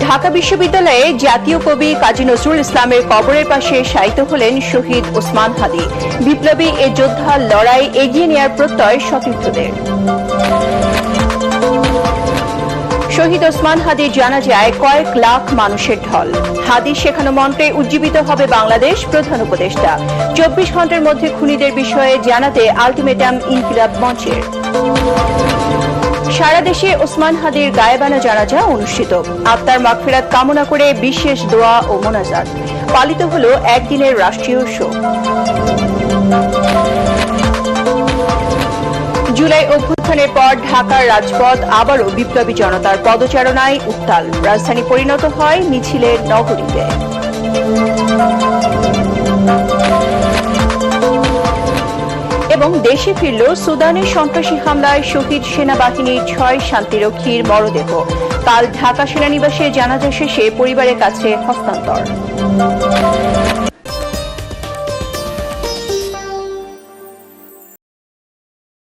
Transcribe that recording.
ঢাকা বিশ্ববিদ্যালয়ে জাতীয় কবি কাজী নজরুল ইসলামের কবরের পাশে শায়িত হলেন শহীদ ওসমান হাদী। বিপ্লবী এ যোদ্ধার লড়াই এগিয়ে নেয়ার প্রত্যয় সতীর্থদের। শহীদ ওসমান হাদীর জানাজায় কয়েক লাখ মানুষের ঢল। হাদীর শেখানো মন্ত্রে উজ্জীবিত হবে বাংলাদেশ, প্রধান উপদেষ্টা। 24 ঘন্টার মধ্যে খুনিদের বিষয়ে জানাতে আলটিমেটাম ইনকিলাব মঞ্চের। সারা দেশে ওসমান হাদীর গায়েবানা জানাজা অনুষ্ঠিত। আত্মার মাগফিরাত কামনা করে বিশেষ দোয়া ও মোনাজাত। পালিত হল একদিনের রাষ্ট্রীয় শোক। জুলাই অভ্যুত্থানের পর ঢাকার রাজপথ আবারও বিপ্লবী জনতার পদচারণায় উত্তাল। রাজধানী পরিণত হয় মিছিলের নগরীতে। এবং দেশে ফিরল সুদানের সন্ত্রাসী হামলায় শহীদ সেনাবাহিনীর 6 শান্তিরক্ষীর মরদেহ। কাল ঢাকা সেনানিবাসে জানাজা শেষে পরিবারের কাছে হস্তান্তর।